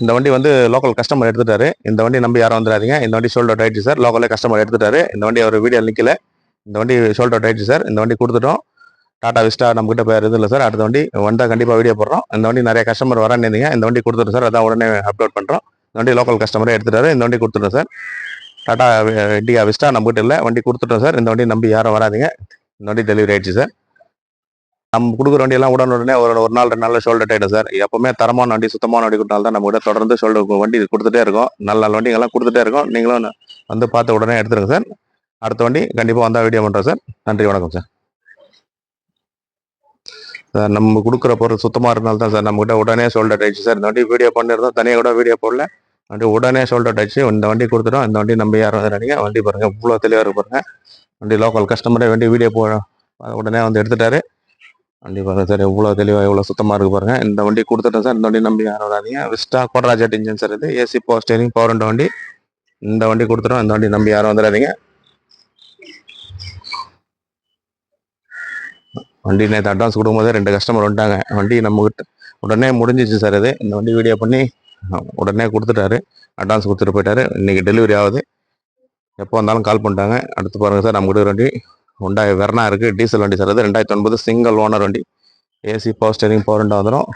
இந்த வண்டி வந்து லோக்கல் கஸ்டமர் எடுத்துட்டாரு. இந்த வண்டி நம்பி யாரும் வந்துடாதீங்க. இந்த வண்டி சோல்ட் அவுட் ஆயிடுச்சு சார். லோக்கலே கஸ்டமர் எடுத்துட்டாரு. இந்த வண்டி அவர் வீடியோ நிற்கல. இந்த வண்டி சோல்ட் அவுட் ஆயிடுச்சு சார். இந்த வண்டி கொடுத்துட்டோம். டாடா விஸ்டா நம்மகிட்ட பேர் இது இல்லை சார். அடுத்த வண்டி வந்தால் கண்டிப்பாக வீடியோ போடுறோம். இந்த வண்டி நிறைய கஸ்டமர் வரேன்னு இருந்தீங்க. இந்த வண்டி கொடுத்துட்டோம் சார். அதான் உடனே அப்லோட் பண்ணுறோம். இந்த வண்டி லோக்கல் கஸ்டமரே எடுத்துட்டாரு. இந்த வண்டி கொடுத்துட்டோம் சார். டாடா இண்டிகா விஸ்டா நம்மகிட்ட இல்லை. வண்டி கொடுத்துட்டோம் சார். இந்த வண்டி நம்பி யாரும் வராதிங்க. இந்த வண்டி டெலிவரி ஆயிடுச்சு சார். நம்ம கொடுக்குற வண்டியெல்லாம் உடனே ஒரு நாள் 2 நாளில் ஷோல்டர் ஆகிடும் சார். எப்பவுமே தரமான வண்டி சுத்தமான வண்டி கொடுத்தாலும் தான் நம்ம கிட்ட தொடர்ந்து வண்டி கொடுத்துட்டே இருக்கோம். நல்ல வண்டிங்கெல்லாம் கொடுத்துட்டே இருக்கோம். நீங்களும் வந்து பார்த்து உடனே எடுத்துருங்க சார். அடுத்த வண்டி கண்டிப்பாக வந்தால் வீடியோ பண்ணுறோம் சார். நன்றி, வணக்கம் சார். சார் நம்ம கொடுக்குற பொருள் சுத்தமாக இருந்தாலும் தான் சார் நம்மகிட்ட உடனே ஷோல்டர் ஆயிடுச்சு சார். இந்த வண்டி வீடியோ பண்ணிருந்தோம், தனியாக கூட வீடியோ போடல. வண்டி உடனே ஷோல்டர் ஆயிடுச்சு. இந்த வண்டி கொடுத்துட்டோம். இந்த வண்டி நம்ம யாரும் வந்து வண்டி பாருங்க, இவ்வளோ தெளிவாக இருக்கு பாருங்க. வண்டி லோக்கல் கஸ்டமரே வண்டி வீடியோ உடனே வந்து எடுத்துட்டாரு. வண்டி பாருங்க சார், எவ்வளோ தெளிவாக எவ்வளோ சுத்தமாக இருக்கு பாருங்க. இந்த வண்டி கொடுத்துட்டேன் சார். இந்த வண்டி நம்பி யாரும் வராதீங்க. Vista கோட்ராஜெட் engine sir. இது AC power steering power window வண்டி. இந்த வண்டி கொடுத்துட்டோம். இந்த வண்டி நம்பி யாரும் வந்துடாதீங்க. வண்டி நேற்று அட்வான்ஸ் கொடுக்கும்போது 2 கஸ்டமர் வந்துட்டாங்க. வண்டி நம்ம உடனே முடிஞ்சிச்சு சார். இது இந்த வண்டி வீடியோ பண்ணி உடனே கொடுத்துட்டாரு. அட்வான்ஸ் கொடுத்துட்டு போயிட்டாரு. இன்னைக்கு டெலிவரி ஆகுது. எப்போ வந்தாலும் கால் பண்ணிட்டாங்க. அடுத்து பாருங்கள் சார், நம்ம கிட்ட வண்டி ஹோண்டாய் வெர்னா இருக்குது. டீசல் வண்டி சார். அது 2009 சிங்கிள் ஓனர் வண்டி. AC power steering power window வந்துடும்.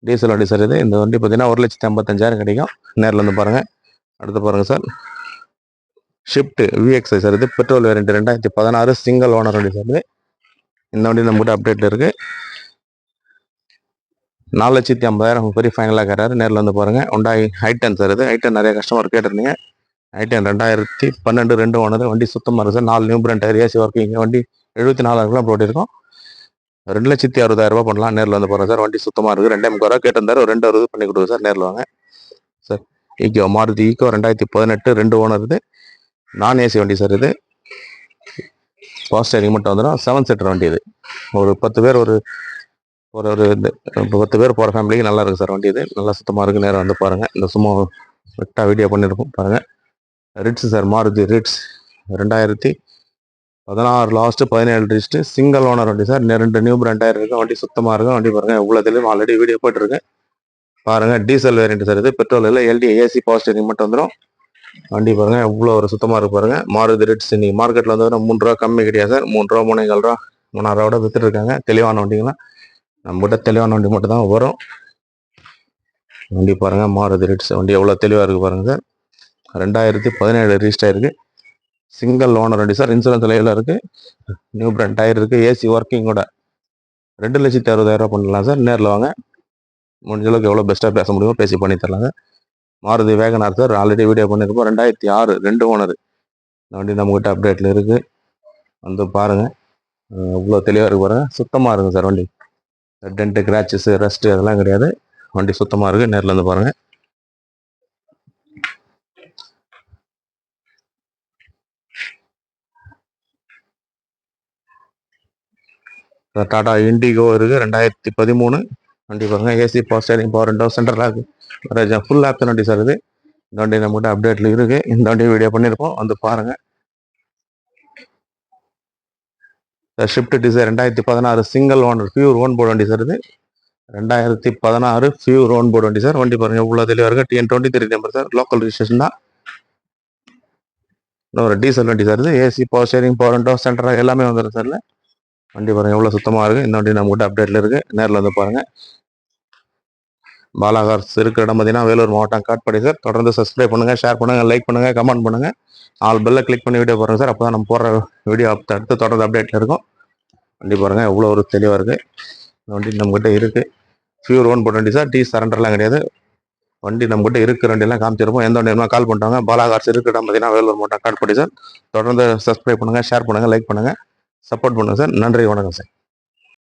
டீசல் வண்டி சார். இது இந்த வண்டி பார்த்தீங்கன்னா 1,55,000 கிடைக்கும். நேரில் வந்து பாருங்கள். அடுத்து பாருங்கள் சார், ஷிஃப்ட் விஎக்ஸ்ஐ சார். இது பெட்ரோல் வேரியன்ட் 2016 சிங்கிள் ஓனர் வண்டி சார். இது இந்த வண்டி நம்மகிட்ட அப்டேட் இருக்குது. 4,50,000 பெரிய ஃபைனலாக கேட்டார். நேரில் வந்து பாருங்கள். Hyundai i10 sir. இது i10 நிறைய கஸ்டமர் கேட்டிருந்தீங்க. i10 2012 2 ஓனர் வண்டி. சுத்தமாக இருக்குது sir. 4 new brand tyre, AC working வண்டி. 74,000 கிலோ போட்டிருக்கோம். 2,60,60,000 பண்ணலாம். நேரில் வந்து பாருங்கள் சார். வண்டி சுத்தமாக இருக்குது. 2,50,000 கேட்டிருந்தாரு. ஒரு 2,60 பண்ணி கொடுங்க சார். நேரில் வாங்க sir. Eeco Maruti Eeco 2018 2 owner. இது நான் ஏசி வண்டி சார். இது பவர் ஸ்டேரிங் மட்டும் வந்துடும். 7 சீட்டர் வண்டி. இது ஒரு 10 பேர் ஒரு 10 பேர் போகிற ஃபேமிலிக்கு நல்லா இருக்குது சார் வண்டி. இது நல்லா சுத்தமாக இருக்குது. நேரம் வந்து பாருங்கள். இந்த சும்மா விட்டா வீடியோ பண்ணியிருக்கோம் பாருங்கள். Ritz sir. Maruti Ritz 2016 last 17 wrist single owner வண்டி சார். 2 நியூ பிராண்ட் டயர் இருக்குது. வண்டி சுத்தமாக இருக்கும். வண்டி பாருங்கள் எவ்வளோ தெளிவு. ஆல்ரெடி வீடியோ போயிட்டுருக்கு பாருங்கள். Diesel variant sir. இது பெட்ரோல் இல்லை. எல்டி ஏசி பவர் ஸ்டேரிங் மட்டும் வந்துடும். வண்டி பாருங்கள் எவ்வளோ ஒரு சுத்தமாக இருக்கு பாருங்கள். மாருதி ரிட்ஸ் இன்னைக்கு மார்க்கெட்டில் வந்து 3 ரூபா கம்மி கிடையாது சார். 3 ரூபா 3,4 ரூபா 3,000 ரூபா வித்துட்டு இருக்காங்க. தெளிவான வண்டிங்களாம் நம்மகிட்ட தெளிவான வண்டி மட்டும் தான் வரும். வண்டி பாருங்கள். மாருதி ரிட்ஸ் வண்டி எவ்வளோ தெளிவாக இருக்குது பாருங்கள் சார். 2017 ரிஜிஸ்டர் ஆயிருக்கு. சிங்கிள் ஓனர் வண்டி சார். இன்சூரன்ஸ் லைவில் இருக்குது. நியூ பிராண்ட் டயர் இருக்குது. ஏசி ஒர்க்கிங்கோட 2,60,60,000 பண்ணலாம் சார். நேரில் வாங்க. முடிஞ்ச அளவுக்கு எவ்வளோ பெஸ்ட்டாக பேச முடியுமோ பேசி பண்ணி தரலாங்க. Maruti Wagon R sir. Already video பண்ணியிருப்போம். 2006 2 ஓனர். இந்த வண்டி நம்மகிட்ட அப்டேட்டில் இருக்குது. வந்து பாருங்கள் இவ்வளோ தெளிவாக இருக்கு பாருங்கள். சுத்தமாக இருக்குது சார் வண்டி. டென்ட்டு கிராச்சஸ் ரஸ்ட்டு அதெல்லாம் கிடையாது. வண்டி சுத்தமாக இருக்குது. நேரில் வந்து பாருங்கள். டாடா இண்டிகோ இருக்குது. 2013 வண்டி பாருங்கள். AC power steering power window centre lock full option வண்டி சார். இது இந்த வண்டி நம்மகிட்ட அப்டேட்டில் இருக்குது. இந்த வண்டி வீடியோ பண்ணியிருப்போம். வந்து பாருங்கள். Shift desire 2016 single owner pure own board வண்டி சார். இது 2016 பியூர் ஓன் போர்டு வண்டி சார். வண்டி பாருங்கள் எவ்வளோ தெளிவாக இருக்குது. TN23 number sir. Local registration தான். இன்னொரு டீசல் வண்டி சார். இது AC power steering power window centre எல்லாமே வந்துடும் சார். வண்டி பாருங்கள் எவ்வளோ சுத்தமாக இருக்குது. இந்த வண்டி நம்மகிட்ட அப்டேட்டில் இருக்குது. நேரில் வந்து பாருங்கள். பாலாகார்ஸ் இருக்கிற இடம் பார்த்தீங்கன்னா வேலூர் மாவட்டம் காட்பாடி சார். தொடர்ந்து சப்ஸ்கிரைப் பண்ணுங்கள், ஷேர் பண்ணுங்கள், லைக் பண்ணுங்கள், கமெண்ட் பண்ணுங்கள். ஆல் பெல்லை கிளிக் பண்ணி வீடியோ பாருங்கள் சார். அப்போ தான் நம்ம போடுற வீடியோ அடுத்து தொடர்ந்து அப்டேட்டில் இருக்கும். வண்டி பாருங்கள் எவ்வளோ ஒரு தெளிவாக இருக்குது. இந்த வண்டி நம்மகிட்ட இருக்குது. பியூர் ஓன் போர்டு வண்டி சார். சரண்டர்லாம் கிடையாது. வண்டி நம்மகிட்ட இருக்கிற வண்டியெல்லாம் காமிச்சிருப்போம். எந்த வண்டி கால் பண்ணிட்டாங்க. பாலாகார்ஸ் இருக்கிற இடம் பார்த்தீங்கன்னா வேலூர் மாவட்டம் காட்பாடி சார். தொடர்ந்து சப்ஸ்கிரைப் பண்ணுங்கள், ஷேர் பண்ணுங்கள், லைக் பண்ணுங்கள், சப்போர்ட் பண்ணுங்கள் சார். நன்றி, வணக்கம் சார்.